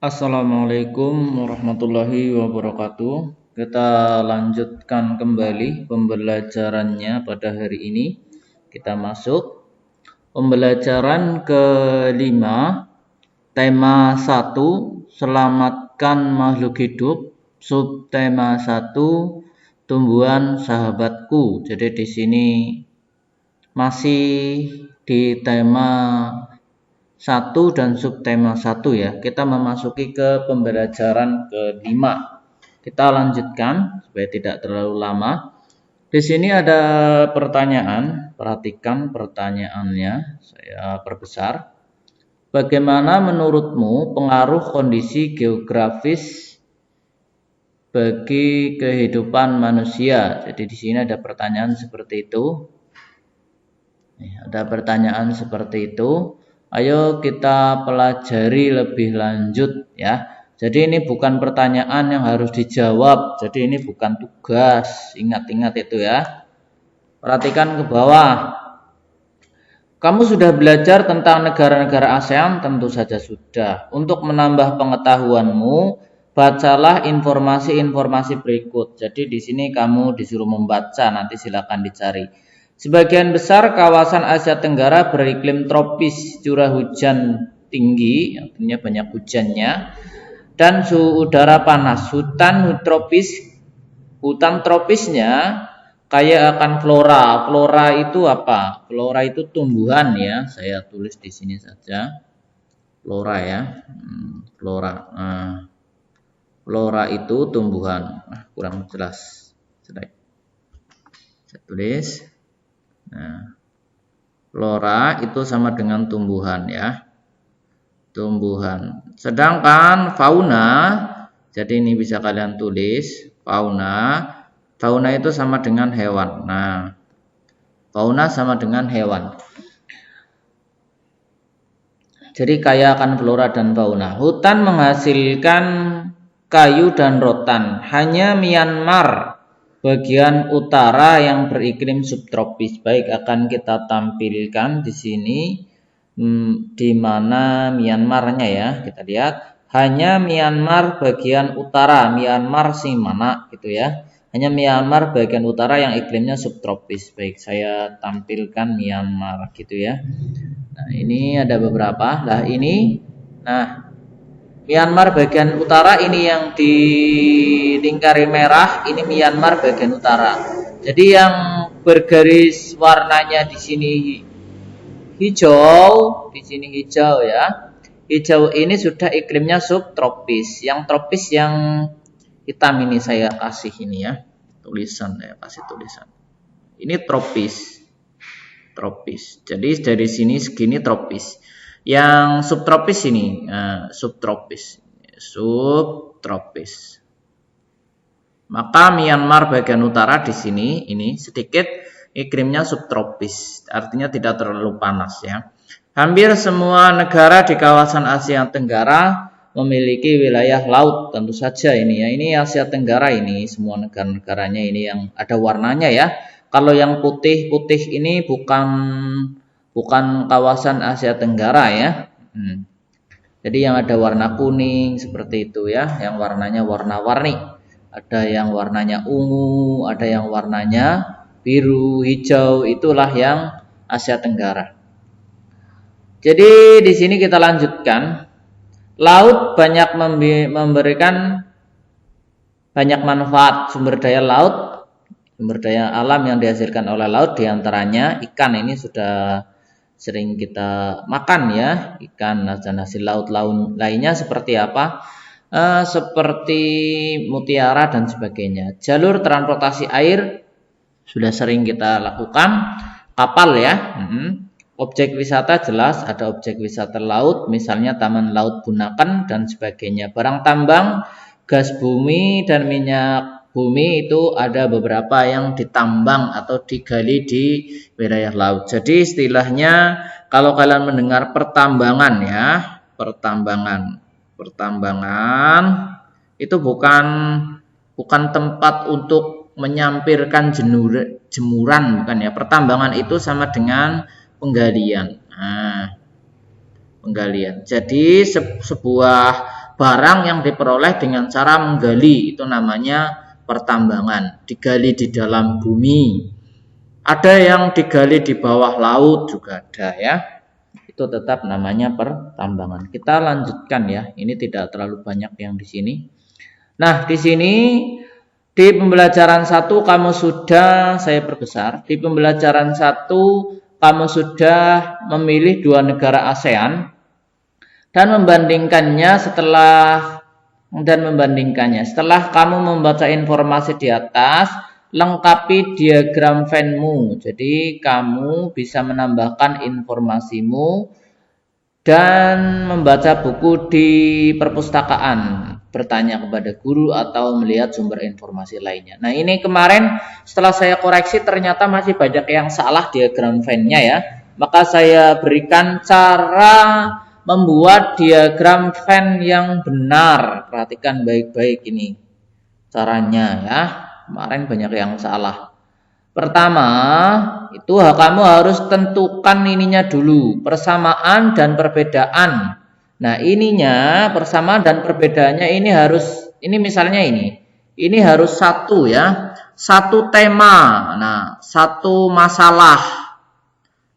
Assalamualaikum warahmatullahi wabarakatuh. Kita lanjutkan kembali pembelajarannya pada hari ini. Kita masuk pembelajaran kelima, tema 1, selamatkan makhluk hidup, subtema 1, tumbuhan sahabatku. Jadi di sini masih di tema 1 dan subtema 1 ya. Kita memasuki ke pembelajaran kelima. Kita lanjutkan supaya tidak terlalu lama. Di sini ada pertanyaan, perhatikan pertanyaannya. Saya perbesar. Bagaimana menurutmu pengaruh kondisi geografis bagi kehidupan manusia? Jadi di sini ada pertanyaan seperti itu. Ada pertanyaan seperti itu. Ayo kita pelajari lebih lanjut ya. Jadi ini bukan pertanyaan yang harus dijawab. Jadi ini bukan tugas. Ingat-ingat itu ya. Perhatikan ke bawah. Kamu sudah belajar tentang negara-negara ASEAN? Tentu saja sudah. Untuk menambah pengetahuanmu, bacalah informasi-informasi berikut. Jadi di sini kamu disuruh membaca. Nanti silakan dicari. Sebagian besar kawasan Asia Tenggara beriklim tropis, curah hujan tinggi, artinya banyak hujannya, dan suhu udara panas. Hutan tropisnya kaya akan flora. Flora itu apa? Flora itu tumbuhan ya. Saya tulis di sini saja. Flora ya. Flora. Flora itu tumbuhan. Kurang jelas. Saya tulis. Nah, flora itu sama dengan tumbuhan ya. Tumbuhan. Sedangkan fauna, jadi ini bisa kalian tulis, fauna. Fauna itu sama dengan hewan. Nah, fauna sama dengan hewan. Jadi kaya akan flora dan fauna. Hutan menghasilkan kayu dan rotan. Hanya Myanmar bagian utara yang beriklim subtropis. Baik, akan kita tampilkan di sini di mana Myanmarnya ya. Kita lihat hanya Myanmar bagian utara. Myanmar sing mana gitu ya. Hanya Myanmar bagian utara yang iklimnya subtropis. Baik, saya tampilkan Myanmar gitu ya. Nah, ini ada beberapa. Nah, ini Myanmar bagian utara ini yang dilingkari merah, ini Myanmar bagian utara. Jadi yang bergaris warnanya di sini hijau, di sini hijau ya. Hijau ini sudah iklimnya subtropis. Yang tropis yang hitam ini saya kasih ini ya. Tulisan saya kasih tulisan. Ini tropis. Tropis. Jadi dari sini segini tropis. Yang subtropis ini, subtropis. Maka Myanmar bagian utara di sini, ini sedikit iklimnya subtropis, artinya tidak terlalu panas ya. Hampir semua negara di kawasan Asia Tenggara memiliki wilayah laut, tentu saja ini ya. Ini Asia Tenggara ini, semua negara-negaranya ini yang ada warnanya ya. Kalau yang putih-putih ini bukan kawasan Asia Tenggara ya. Jadi yang ada warna kuning seperti itu ya, yang warnanya warna-warni. Ada yang warnanya ungu, ada yang warnanya biru, hijau, itulah yang Asia Tenggara. Jadi di sini kita lanjutkan. Laut banyak memberikan banyak manfaat. Sumber daya laut, sumber daya alam yang dihasilkan oleh laut diantaranya ikan. Ini sudah sering kita makan ya, ikan dan hasil laut lainnya seperti apa? Seperti mutiara dan sebagainya. Jalur transportasi air sudah sering kita lakukan, kapal ya. Objek wisata jelas ada objek wisata laut, misalnya Taman Laut Bunaken dan sebagainya. Barang tambang, gas bumi dan minyak bumi itu ada beberapa yang ditambang atau digali di wilayah laut. Jadi istilahnya kalau kalian mendengar pertambangan ya, pertambangan itu bukan tempat untuk menyampirkan jemuran, bukan ya. Pertambangan itu sama dengan penggalian. Penggalian. Jadi sebuah barang yang diperoleh dengan cara menggali, itu namanya pertambangan, digali di dalam bumi. Ada yang digali di bawah laut juga ada ya. Itu tetap namanya pertambangan. Kita lanjutkan ya. Ini tidak terlalu banyak yang di sini. Nah, di sini di pembelajaran 1 kamu sudah, saya perbesar, di pembelajaran 1 kamu sudah memilih 2 negara ASEAN dan membandingkannya setelah kamu membaca informasi di atas, lengkapi diagram Venn-mu. Jadi kamu bisa menambahkan informasimu dan membaca buku di perpustakaan, bertanya kepada guru atau melihat sumber informasi lainnya. Nah, ini kemarin setelah saya koreksi ternyata masih banyak yang salah diagram Venn-nya ya. Maka saya berikan cara membuat diagram Venn yang benar. Perhatikan baik-baik ini caranya ya. Kemarin banyak yang salah. Pertama, itu kamu harus tentukan ininya dulu, persamaan dan perbedaan. Nah, ininya persamaan dan perbedaannya ini harus, ini misalnya ini harus satu ya, satu tema. Nah, satu masalah,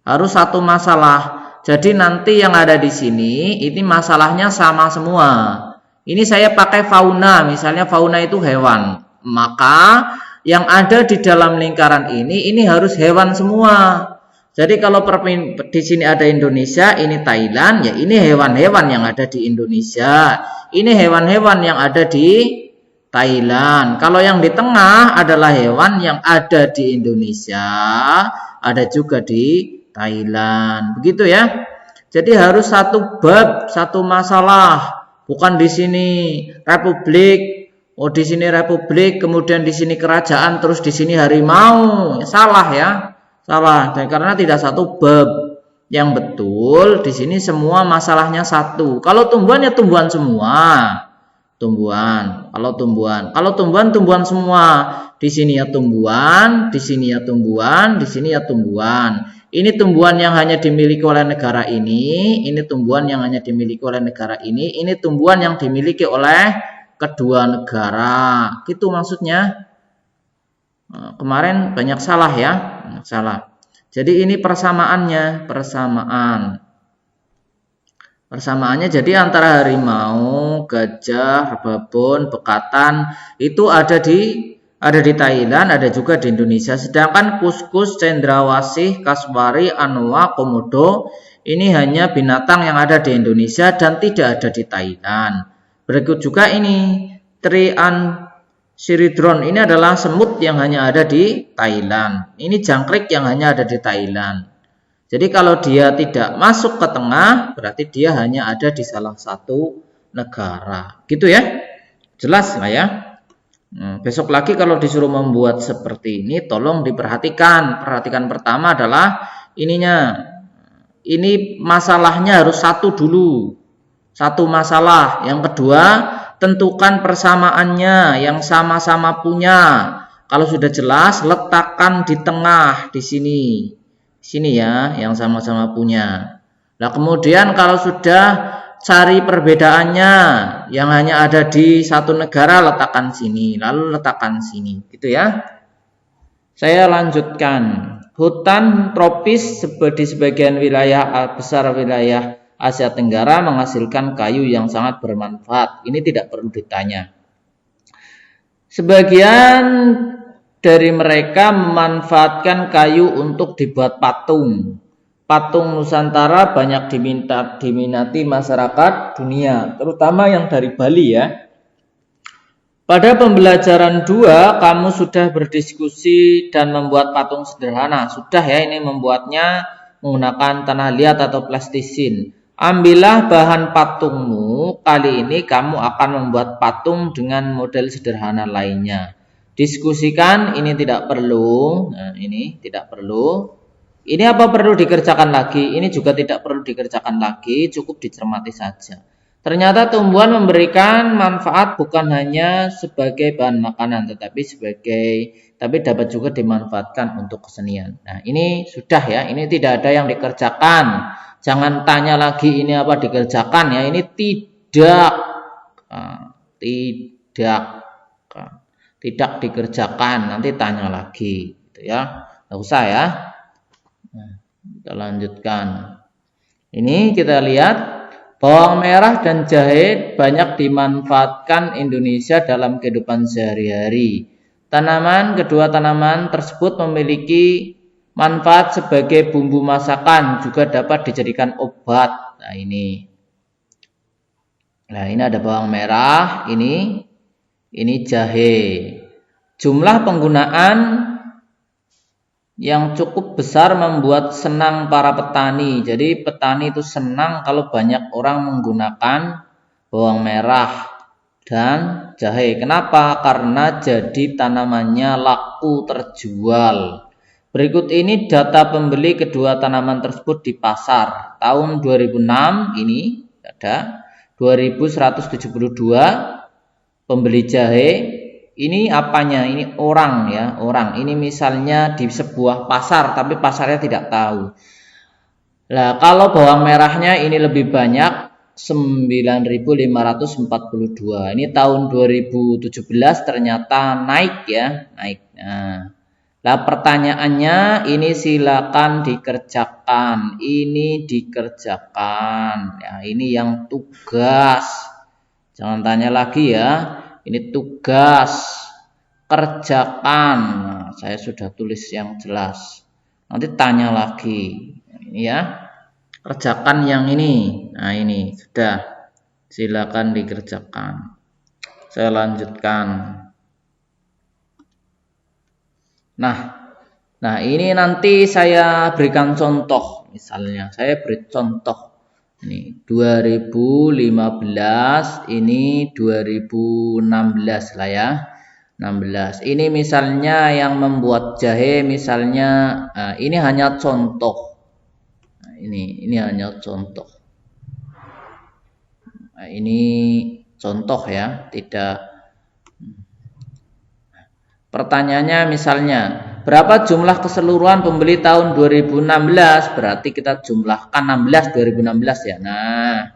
harus satu masalah. Jadi nanti yang ada di sini, ini masalahnya sama semua. Ini saya pakai fauna, misalnya fauna itu hewan. Maka yang ada di dalam lingkaran ini harus hewan semua. Jadi kalau di sini ada Indonesia, ini Thailand, ya ini hewan-hewan yang ada di Indonesia. Ini hewan-hewan yang ada di Thailand. Kalau yang di tengah adalah hewan yang ada di Indonesia, ada juga di Thailand. Begitu ya. Jadi harus satu bab, satu masalah. Bukan di sini Republik. Oh, di sini republik, kemudian di sini kerajaan, terus di sini harimau. Ya, salah ya. Salah. Dan karena tidak satu bab. Yang betul di sini semua masalahnya satu. Kalau tumbuhan ya tumbuhan semua. Tumbuhan. Kalau tumbuhan semua. Di sini ya tumbuhan, di sini ya tumbuhan, di sini ya tumbuhan. Ini tumbuhan yang hanya dimiliki oleh negara ini tumbuhan yang hanya dimiliki oleh negara ini tumbuhan yang dimiliki oleh kedua negara. Gitu maksudnya. Kemarin banyak salah ya. Salah. Jadi ini persamaannya. Persamaannya jadi antara harimau, gajah, babon, bekatan itu ada di Thailand, ada juga di Indonesia. Sedangkan kuskus, cendrawasih, kaswari, anoa, komodo ini hanya binatang yang ada di Indonesia dan tidak ada di Thailand. Berikut juga ini Triansiridron, ini adalah semut yang hanya ada di Thailand. Ini jangkrik yang hanya ada di Thailand. Jadi kalau dia tidak masuk ke tengah, berarti dia hanya ada di salah satu negara. Gitu ya. Jelas lah ya. Besok lagi kalau disuruh membuat seperti ini, tolong diperhatikan. Perhatikan pertama adalah ininya. Ini masalahnya harus satu dulu. Satu masalah. Yang kedua, tentukan persamaannya yang sama-sama punya. Kalau sudah jelas, letakkan di tengah di sini. Sini ya, yang sama-sama punya. Nah, kemudian kalau sudah cari perbedaannya yang hanya ada di satu negara, letakkan sini, lalu letakkan sini, gitu ya. Saya lanjutkan. Hutan tropis di sebagian wilayah besar wilayah Asia Tenggara menghasilkan kayu yang sangat bermanfaat. Ini tidak perlu ditanya. Sebagian dari mereka memanfaatkan kayu untuk dibuat patung. Patung Nusantara banyak diminati masyarakat dunia, terutama yang dari Bali ya. Pada pembelajaran 2, kamu sudah berdiskusi dan membuat patung sederhana. Sudah ya, ini membuatnya menggunakan tanah liat atau plastisin. Ambillah bahan patungmu. Kali ini kamu akan membuat patung dengan model sederhana lainnya. Diskusikan, ini tidak perlu. Nah, ini tidak perlu. Ini apa perlu dikerjakan lagi? Ini juga tidak perlu dikerjakan lagi, cukup dicermati saja. Ternyata tumbuhan memberikan manfaat bukan hanya sebagai bahan makanan, tapi dapat juga dimanfaatkan untuk kesenian. Nah, ini sudah ya, ini tidak ada yang dikerjakan. Jangan tanya lagi ini apa dikerjakan ya, ini tidak. Tidak. Tidak dikerjakan. Nanti tanya lagi, gitu ya. Nggak usah ya. Nah, kita lanjutkan. Ini kita lihat bawang merah dan jahe banyak dimanfaatkan Indonesia dalam kehidupan sehari-hari. Kedua tanaman tersebut memiliki manfaat sebagai bumbu masakan, juga dapat dijadikan obat. Nah, ini ada bawang merah, ini jahe. Jumlah penggunaan yang cukup besar membuat senang para petani. Jadi petani itu senang kalau banyak orang menggunakan bawang merah dan jahe. Kenapa? Karena jadi tanamannya laku terjual. Berikut ini data pembeli kedua tanaman tersebut di pasar. Tahun 2006 ini ada 2172 pembeli jahe. Ini apanya? Ini orang ya, orang. Ini misalnya di sebuah pasar tapi pasarnya tidak tahu. Nah, kalau bawang merahnya ini lebih banyak 9.542. Ini tahun 2017 ternyata naik ya, naik. Nah, pertanyaannya ini silakan dikerjakan. Ini dikerjakan. Ya, ini yang tugas. Jangan tanya lagi ya. Ini tugas. Kerjakan. Nah, saya sudah tulis yang jelas. Nanti tanya lagi. Ini ya. Kerjakan yang ini. Nah, ini sudah. Silakan dikerjakan. Saya lanjutkan. Nah, ini nanti saya berikan contoh. Misalnya, saya beri contoh. Ini 2015, ini 2016 lah ya. 16. Ini misalnya yang membuat jahe, misalnya ini hanya contoh. Nah, ini hanya contoh. Nah, ini contoh ya, tidak. Pertanyaannya misalnya, berapa jumlah keseluruhan pembeli tahun 2016? Berarti kita jumlahkan 2016 ya. Nah,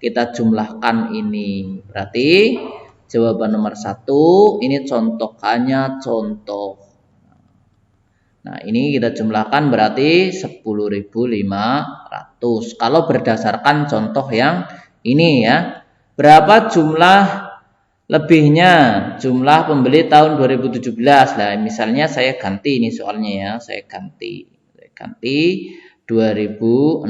kita jumlahkan ini. Berarti jawaban nomor 1, ini contoh, hanya contoh. Nah, ini kita jumlahkan berarti 10.500. Kalau berdasarkan contoh yang ini ya. Berapa jumlah lebihnya jumlah pembeli tahun 2017. Nah, misalnya saya ganti ini soalnya ya, saya ganti 2016,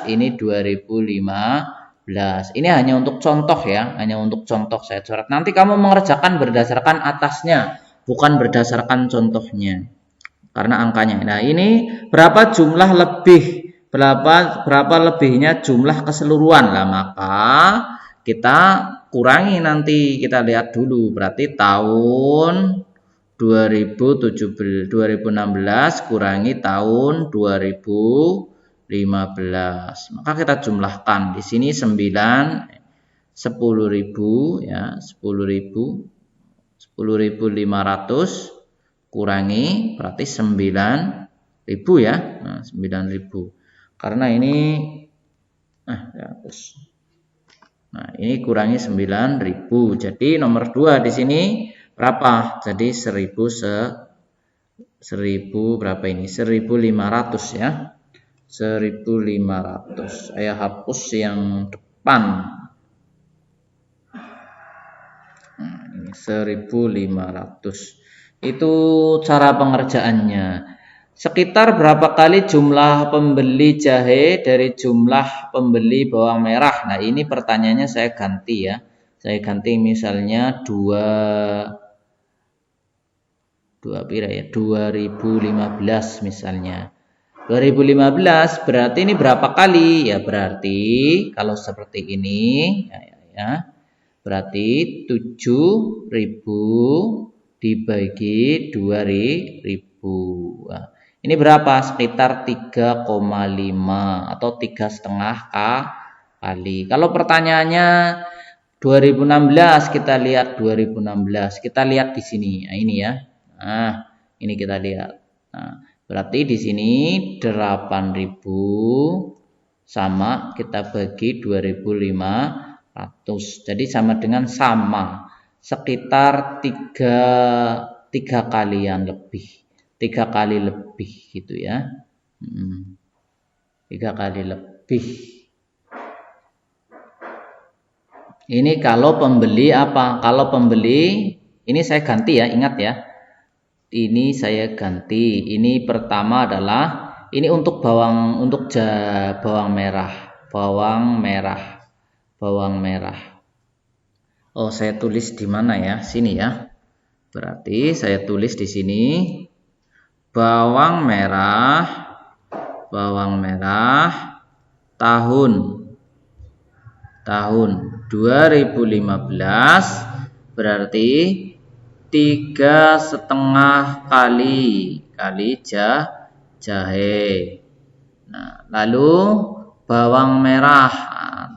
ini 2015. Ini hanya untuk contoh ya, hanya untuk contoh saya coret. Nanti kamu mengerjakan berdasarkan atasnya, bukan berdasarkan contohnya. Karena angkanya. Nah, ini berapa jumlah lebih? Berapa lebihnya jumlah keseluruhan? Lah, maka kita kurangi nanti, kita lihat dulu. Berarti tahun 2016 kurangi tahun 2015. Maka kita jumlahkan. Di sini 10.000 ya, 10.500 kurangi berarti 9.000 ya. Nah, 9.000. Karena ini Nah, ini kurangi 9.000. Jadi nomor 2 di sini berapa? Jadi 1000 berapa ini? 1.500 ya. 1.500. Saya hapus yang depan. Nah, ini 1.500. Itu cara pengerjaannya. Sekitar berapa kali jumlah pembeli jahe dari jumlah pembeli bawang merah? Nah, ini pertanyaannya saya ganti ya. Saya ganti misalnya 2015 misalnya. 2015 berarti ini berapa kali? Ya berarti kalau seperti ini ya berarti 7.000 dibagi 2.000. Nah, ini berapa? Sekitar 3,5 atau 3,5 kali. Kalau pertanyaannya 2016, kita lihat 2016. Kita lihat di sini. Nah, ini ya. Nah, ini kita lihat. Nah, berarti di sini 8.000 sama kita bagi 2.500. Jadi sama dengan sama. Sekitar tiga kalian lebih. 3 kali lebih gitu ya. 3 kali lebih. Ini kalau pembeli apa? Kalau pembeli, ini saya ganti ya, ingat ya. Ini saya ganti. Ini pertama adalah ini untuk bawang merah. Bawang merah. Oh, saya tulis di mana ya? Sini ya. Berarti saya tulis di sini bawang merah tahun 2015 berarti 3,5 kali jahe. Nah, lalu bawang merah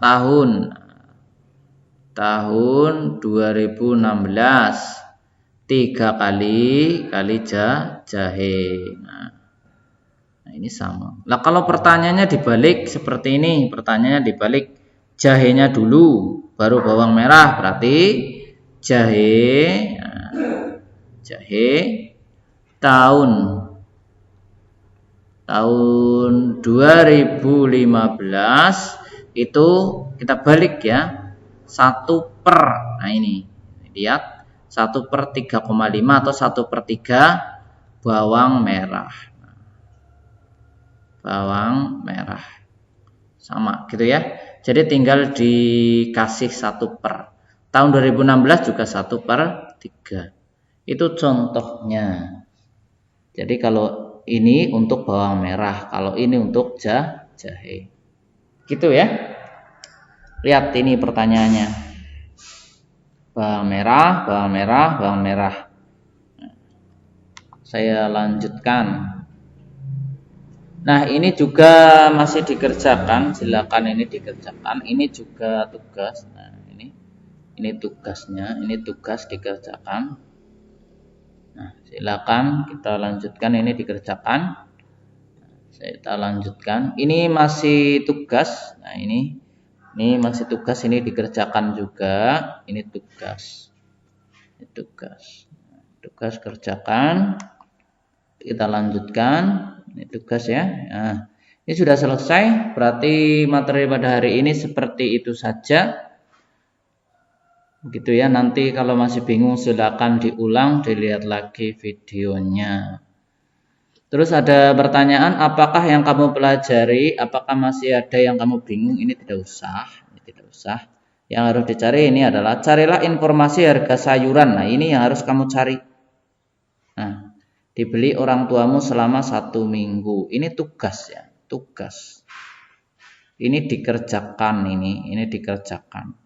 tahun 2016 3 kali jahe. Nah, ini sama. Nah, kalau pertanyaannya dibalik seperti ini, pertanyaannya dibalik jahenya dulu, baru bawang merah, berarti jahe tahun 2015 itu kita balik ya, 1/. Nah ini lihat 1/3,5 atau 1/3 bawang merah. Sama gitu ya. Jadi tinggal dikasih 1/. Tahun 2016 juga 1/3. Itu contohnya. Jadi kalau ini untuk bawang merah, kalau ini untuk jahe. Gitu ya. Lihat ini pertanyaannya. Bawang merah. Saya lanjutkan. Nah, ini juga masih dikerjakan, silakan ini dikerjakan. Ini juga tugas. Nah, ini tugasnya, ini tugas dikerjakan. Nah, silakan kita lanjutkan, ini dikerjakan. Kita lanjutkan. Ini masih tugas. Nah, ini masih tugas, ini dikerjakan juga. Ini tugas. Ini tugas. Tugas kerjakan. Kita lanjutkan. Ini tugas ya. Nah, ini sudah selesai. Berarti materi pada hari ini seperti itu saja. Begitu ya. Nanti kalau masih bingung silakan diulang, dilihat lagi videonya. Terus ada pertanyaan, apakah yang kamu pelajari, apakah masih ada yang kamu bingung? Ini tidak usah. Yang harus dicari ini adalah carilah informasi harga sayuran. Nah, ini yang harus kamu cari. Nah, dibeli orang tuamu selama 1 minggu. Ini tugas ya, tugas. Ini dikerjakan ini dikerjakan.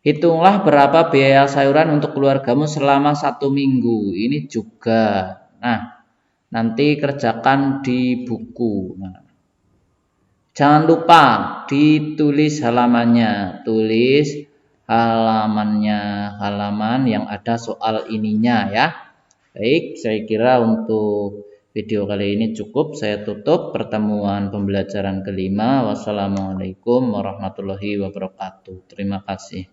Hitunglah berapa biaya sayuran untuk keluargamu selama 1 minggu. Ini juga. Nah, nanti kerjakan di buku. Nah, jangan lupa ditulis halamannya. Tulis halaman yang ada soal ininya ya. Baik, saya kira untuk video kali ini cukup. Saya tutup pertemuan pembelajaran kelima. Wassalamualaikum warahmatullahi wabarakatuh. Terima kasih.